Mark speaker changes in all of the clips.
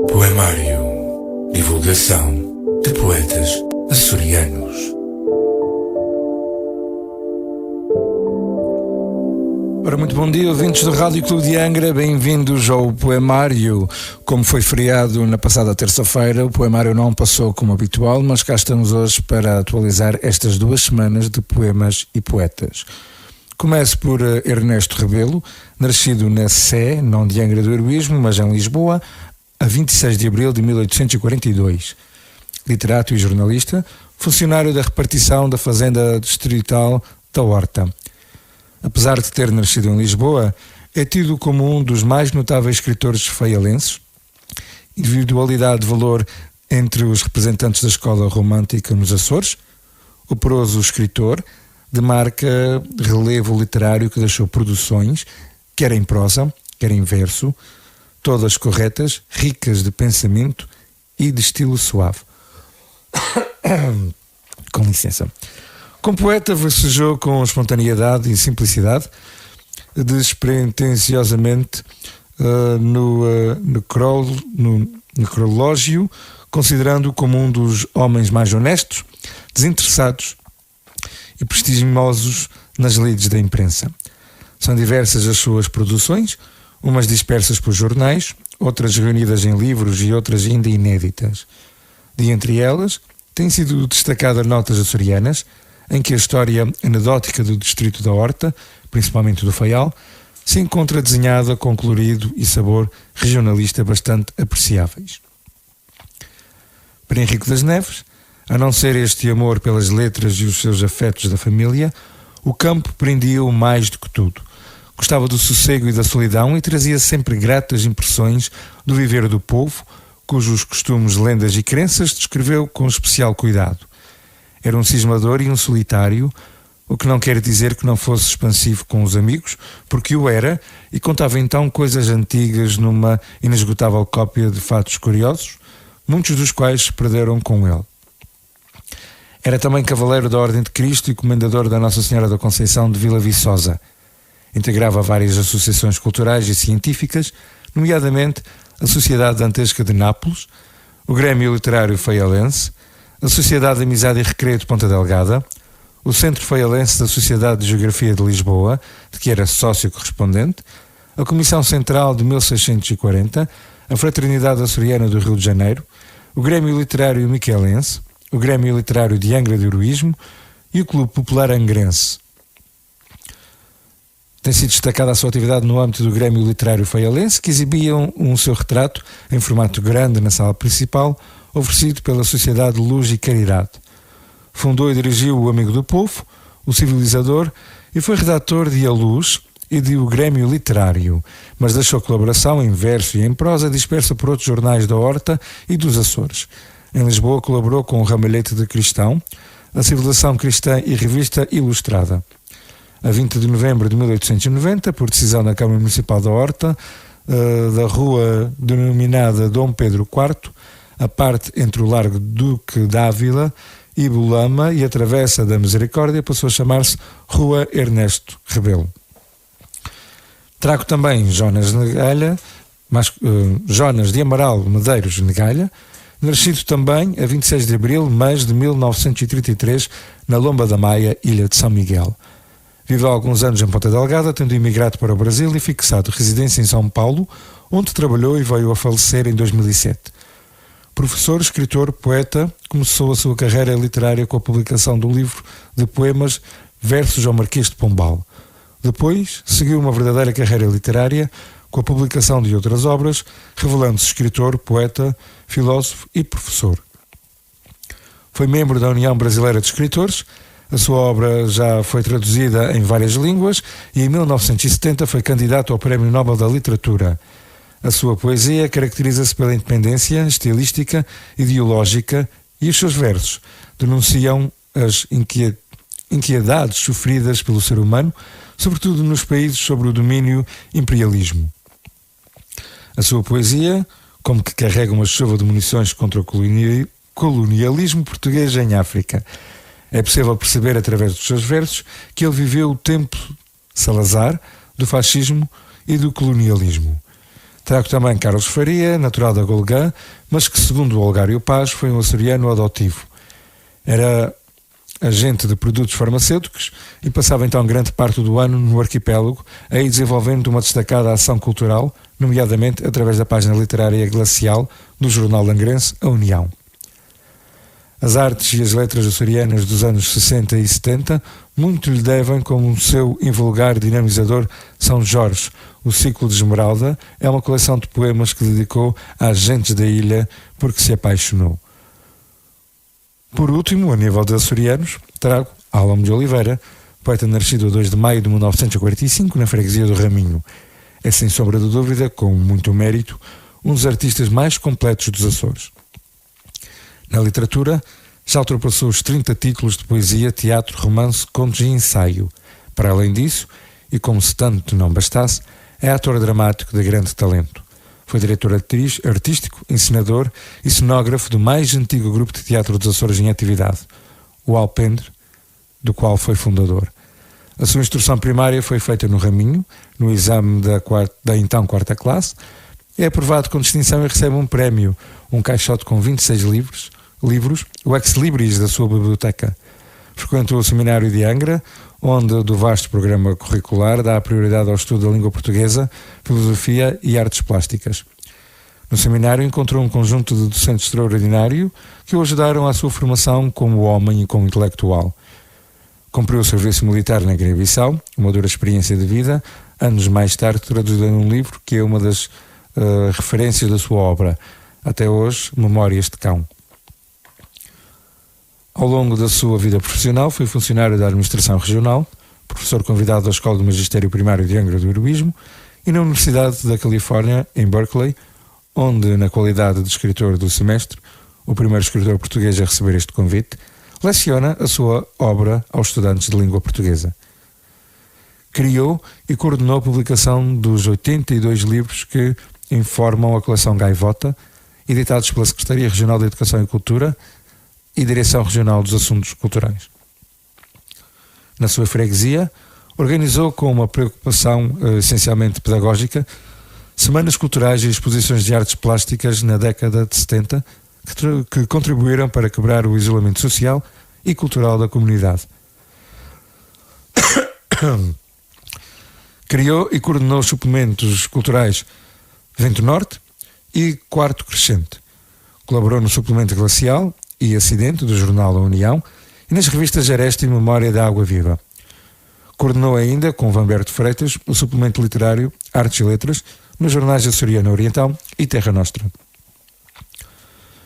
Speaker 1: Poemário. Divulgação de poetas açorianos.
Speaker 2: Ora, muito bom dia, ouvintes do Rádio Clube de Angra, bem-vindos ao Poemário. Como foi feriado na passada terça-feira, o Poemário não passou como habitual, mas cá estamos hoje para atualizar estas 2 semanas de poemas e poetas. Começo por Ernesto Rebelo, nascido na Sé, não de Angra do Heroísmo, mas em Lisboa, a 26 de abril de 1842. Literato e jornalista, funcionário da repartição da Fazenda Distrital da Horta. Apesar de ter nascido em Lisboa, é tido como um dos mais notáveis escritores faialenses, individualidade de valor entre os representantes da escola romântica nos Açores, operoso escritor, de marca relevo literário que deixou produções, quer em prosa, quer em verso, todas corretas, ricas de pensamento e de estilo suave. Com licença. Como poeta, versejou com espontaneidade e simplicidade, despretensiosamente no necrológio, considerando-o como um dos homens mais honestos, desinteressados e prestigiosos nas lides da imprensa. São diversas as suas produções, umas dispersas por jornais, outras reunidas em livros e outras ainda inéditas. De entre elas, têm sido destacadas notas açorianas, em que a história anedótica do distrito da Horta, principalmente do Faial, se encontra desenhada com colorido e sabor regionalista bastante apreciáveis. Para Henrique das Neves, a não ser este amor pelas letras e os seus afetos da família, o campo prendia-o mais do que tudo. Gostava do sossego e da solidão e trazia sempre gratas impressões do viver do povo, cujos costumes, lendas e crenças descreveu com especial cuidado. Era um cismador e um solitário, o que não quer dizer que não fosse expansivo com os amigos, porque o era, e contava então coisas antigas numa inesgotável cópia de fatos curiosos, muitos dos quais se perderam com ele. Era também cavaleiro da Ordem de Cristo e comendador da Nossa Senhora da Conceição de Vila Viçosa. Integrava várias associações culturais e científicas, nomeadamente a Sociedade Dantesca de Nápoles, o Grêmio Literário Faialense, a Sociedade de Amizade e Recreio de Ponta Delgada, o Centro Faialense da Sociedade de Geografia de Lisboa, de que era sócio correspondente, a Comissão Central de 1640, a Fraternidade Açoriana do Rio de Janeiro, o Grêmio Literário Miquelense, o Grêmio Literário de Angra do Heroísmo e o Clube Popular Angrense. Tem sido destacada a sua atividade no âmbito do Grêmio Literário Faialense, que exibiam um seu retrato em formato grande na sala principal, oferecido pela Sociedade Luz e Caridade. Fundou e dirigiu o Amigo do Povo, o Civilizador, e foi redator de A Luz e de O Grêmio Literário, mas deixou colaboração em verso e em prosa dispersa por outros jornais da Horta e dos Açores. Em Lisboa colaborou com o Ramalhete de Cristão, a Civilização Cristã e Revista Ilustrada. A 20 de novembro de 1890, por decisão da Câmara Municipal da Horta, da rua denominada Dom Pedro IV, a parte entre o Largo Duque d'Ávila e Bolama e a Travessa da Misericórdia passou a chamar-se Rua Ernesto Rebelo. Trago também Jonas de Amaral Medeiros Negalha, nascido também a 26 de abril, mas de 1933, na Lomba da Maia, Ilha de São Miguel. Viveu alguns anos em Ponta Delgada, tendo emigrado para o Brasil e fixado residência em São Paulo, onde trabalhou e veio a falecer em 2007. Professor, escritor, poeta, começou a sua carreira literária com a publicação do livro de poemas Versos ao Marquês de Pombal. Depois, seguiu uma verdadeira carreira literária com a publicação de outras obras, revelando-se escritor, poeta, filósofo e professor. Foi membro da União Brasileira de Escritores. A sua obra já foi traduzida em várias línguas e em 1970 foi candidato ao Prémio Nobel da Literatura. A sua poesia caracteriza-se pela independência estilística, ideológica e os seus versos denunciam as inquietudes sofridas pelo ser humano, sobretudo nos países sob o domínio imperialismo. A sua poesia, como que carrega uma chuva de munições contra o colonialismo português em África. É possível perceber através dos seus versos que ele viveu o tempo Salazar, do fascismo e do colonialismo. Trago também Carlos Faria, natural da Golgã, mas que, segundo o Olgário Paz, foi um açoriano adotivo. Era agente de produtos farmacêuticos e passava então grande parte do ano no arquipélago, aí desenvolvendo uma destacada ação cultural, nomeadamente através da página literária glacial do jornal langrense A União. As artes e as letras açorianas dos anos 60 e 70 muito lhe devem, como o seu invulgar dinamizador São Jorge. O Ciclo de Esmeralda é uma coleção de poemas que dedicou às gentes da ilha porque se apaixonou. Por último, a nível de açorianos, trago Álamo de Oliveira, poeta nascido a 2 de maio de 1945 na freguesia do Raminho. É sem sombra de dúvida, com muito mérito, um dos artistas mais completos dos Açores. Na literatura, já ultrapassou os 30 títulos de poesia, teatro, romance, contos e ensaio. Para além disso, e como se tanto não bastasse, é ator dramático de grande talento. Foi diretor artístico, encenador e cenógrafo do mais antigo grupo de teatro dos Açores em atividade, o Alpendre, do qual foi fundador. A sua instrução primária foi feita no Raminho, no exame da então quarta classe. É aprovado com distinção e recebe um prémio, um caixote com 26 livros, o ex-libris da sua biblioteca. Frequentou o seminário de Angra, onde, do vasto programa curricular, dá prioridade ao estudo da língua portuguesa, filosofia e artes plásticas. No seminário encontrou um conjunto de docentes extraordinário que o ajudaram à sua formação como homem e como intelectual. Cumpriu o serviço militar na Guiné-Bissau, uma dura experiência de vida, anos mais tarde traduzida num livro que é uma das referências da sua obra, até hoje, Memórias de Cão. Ao longo da sua vida profissional, foi funcionário da Administração Regional, professor convidado da Escola do Magistério Primário de Angra do Heroísmo e na Universidade da Califórnia, em Berkeley, onde, na qualidade de escritor do semestre, o primeiro escritor português a receber este convite, leciona a sua obra aos estudantes de língua portuguesa. Criou e coordenou a publicação dos 82 livros que informam a coleção Gaivota, editados pela Secretaria Regional de Educação e Cultura e Direção Regional dos Assuntos Culturais. Na sua freguesia, organizou com uma preocupação essencialmente pedagógica semanas culturais e exposições de artes plásticas na década de 70 que contribuíram para quebrar o isolamento social e cultural da comunidade. Criou e coordenou os suplementos culturais Vento Norte e Quarto Crescente. Colaborou no suplemento Glacial e Acidente do jornal A União e nas revistas Aresta e Memória da Água Viva. Coordenou ainda, com Vamberto Freitas, o suplemento literário Artes e Letras nos jornais Açoriana Oriental e Terra Nostra.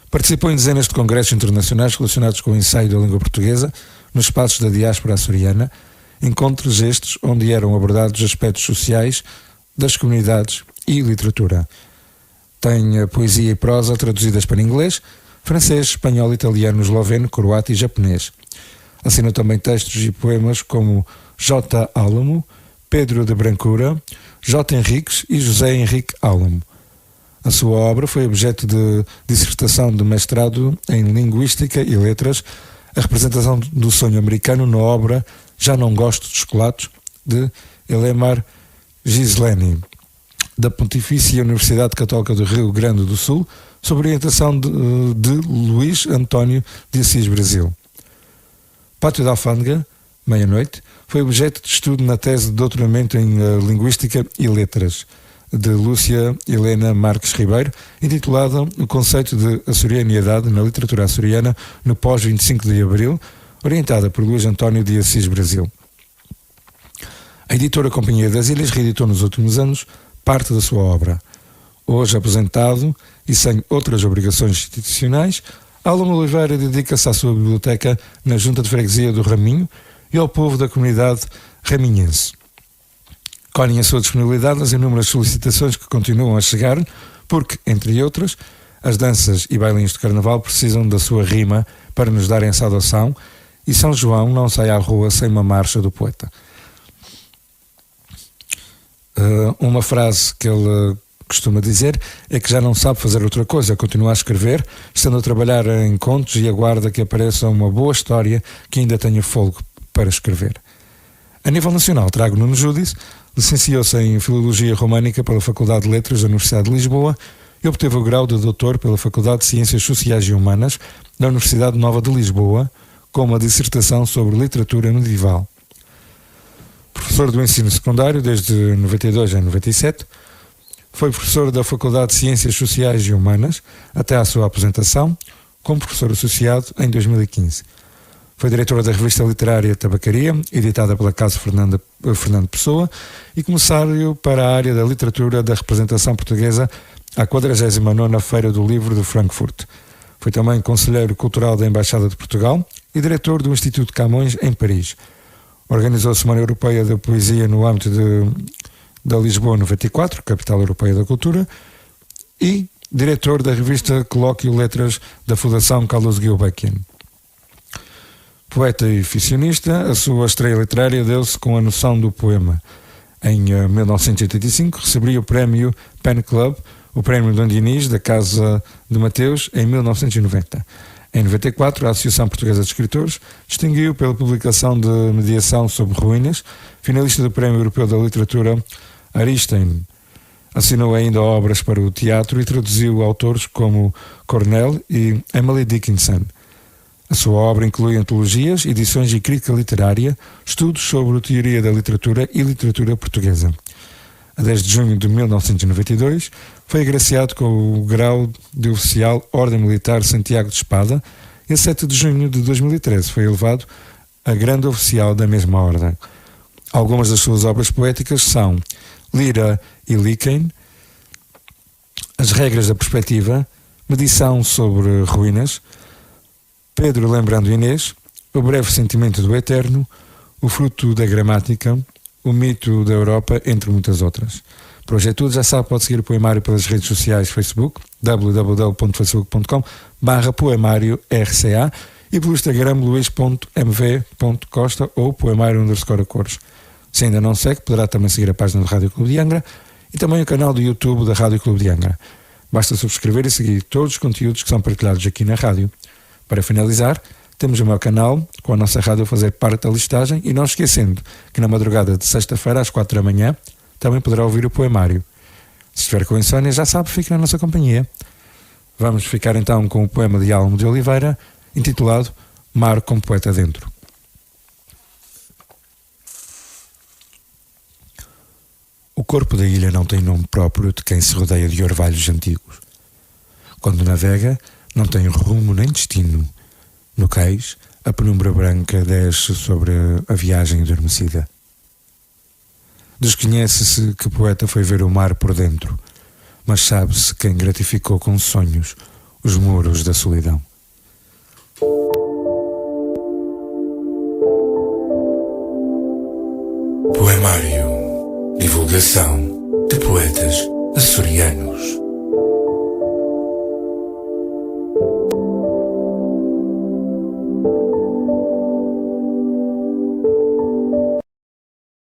Speaker 2: Participou em dezenas de congressos internacionais relacionados com o ensaio da língua portuguesa nos espaços da diáspora açoriana, encontros estes onde eram abordados aspectos sociais das comunidades e literatura. Tem poesia e prosa traduzidas para inglês, francês, espanhol, italiano, esloveno, croata e japonês. Assinou também textos e poemas como J. Álamo, Pedro de Brancura, J. Henriques e José Henrique Álamo. A sua obra foi objeto de dissertação de mestrado em Linguística e Letras, a representação do sonho americano na obra Já Não Gosto de Chocolates, de Elemar Gisleni, da Pontifícia Universidade Católica do Rio Grande do Sul, sob orientação de Luís António de Assis Brasil. Pátio da Alfândega, meia-noite, foi objeto de estudo na tese de doutoramento em Linguística e Letras, de Lúcia Helena Marques Ribeiro, intitulada O Conceito de Açorianidade na Literatura Açoriana no pós-25 de Abril, orientada por Luís António de Assis Brasil. A editora Companhia das Ilhas reeditou nos últimos anos parte da sua obra. Hoje aposentado e sem outras obrigações institucionais, Álamo Oliveira dedica-se à sua biblioteca na Junta de Freguesia do Raminho e ao povo da comunidade raminhense. Colhem a sua disponibilidade nas inúmeras solicitações que continuam a chegar, porque, entre outras, as danças e bailinhos de carnaval precisam da sua rima para nos darem saudação e São João não sai à rua sem uma marcha do poeta. Uma frase que ele costuma dizer é que já não sabe fazer outra coisa, continua a escrever, estando a trabalhar em contos e aguarda que apareça uma boa história que ainda tenha fôlego para escrever. A nível nacional, trago Nuno Judice, Licenciou-se em Filologia Românica pela Faculdade de Letras da Universidade de Lisboa e obteve o grau de doutor pela Faculdade de Ciências Sociais e Humanas da Universidade Nova de Lisboa, com uma dissertação sobre literatura medieval. Professor do ensino secundário desde 92 a 97, foi professor da Faculdade de Ciências Sociais e Humanas até à sua aposentação, como professor associado em 2015. Foi diretor da revista literária Tabacaria, editada pela Casa Fernando Pessoa, e comissário para a área da literatura da representação portuguesa à 49ª Feira do Livro de Frankfurt. Foi também conselheiro cultural da Embaixada de Portugal e diretor do Instituto Camões em Paris. Organizou a Semana Europeia da Poesia no âmbito da Lisboa 94, Capital Europeia da Cultura, e diretor da revista Colóquio Letras da Fundação Carlos Gulbenkian. Poeta e ficcionista, a sua estreia literária deu-se com a noção do poema. Em 1985 recebia o prémio Pen Club, o prémio Dom Dinis da Casa de Mateus, em 1990. Em 94, a Associação Portuguesa de Escritores distinguiu pela publicação de Mediação sobre Ruínas, finalista do Prémio Europeu da Literatura Aristein. Assinou ainda obras para o teatro e traduziu autores como Cornell e Emily Dickinson. A sua obra inclui antologias, edições e crítica literária, estudos sobre a teoria da literatura e literatura portuguesa. A 10 de junho de 1992, foi agraciado com o grau de oficial Ordem Militar Santiago de Espada e a 7 de junho de 2013 foi elevado a grande oficial da mesma ordem. Algumas das suas obras poéticas são Lira e Líquen, As Regras da Perspectiva, Medição sobre Ruínas, Pedro lembrando Inês, O Breve Sentimento do Eterno, O Fruto da Gramática, O Mito da Europa, entre muitas outras. Por hoje é tudo, já sabe, pode seguir o Poemário pelas redes sociais Facebook, www.facebook.com/poemariorca e pelo Instagram luis.mv.costa ou poemário_cores. Se ainda não segue, poderá também seguir a página do Rádio Clube de Angra e também o canal do YouTube da Rádio Clube de Angra. Basta subscrever e seguir todos os conteúdos que são partilhados aqui na rádio. Para finalizar, temos o meu canal, com a nossa rádio a fazer parte da listagem, e não esquecendo que na madrugada de sexta-feira às 4 da manhã também poderá ouvir o Poemário. Se estiver com insónia, já sabe, fique na nossa companhia. Vamos ficar então com o poema de Almo de Oliveira, intitulado Mar com Poeta Dentro. O corpo da ilha não tem nome próprio de quem se rodeia de orvalhos antigos. Quando navega, não tem rumo nem destino. No cais, a penumbra branca desce sobre a viagem adormecida. Desconhece-se que poeta foi ver o mar por dentro, mas sabe-se quem gratificou com sonhos os muros da solidão.
Speaker 1: Poemário. Divulgação de poetas açorianos.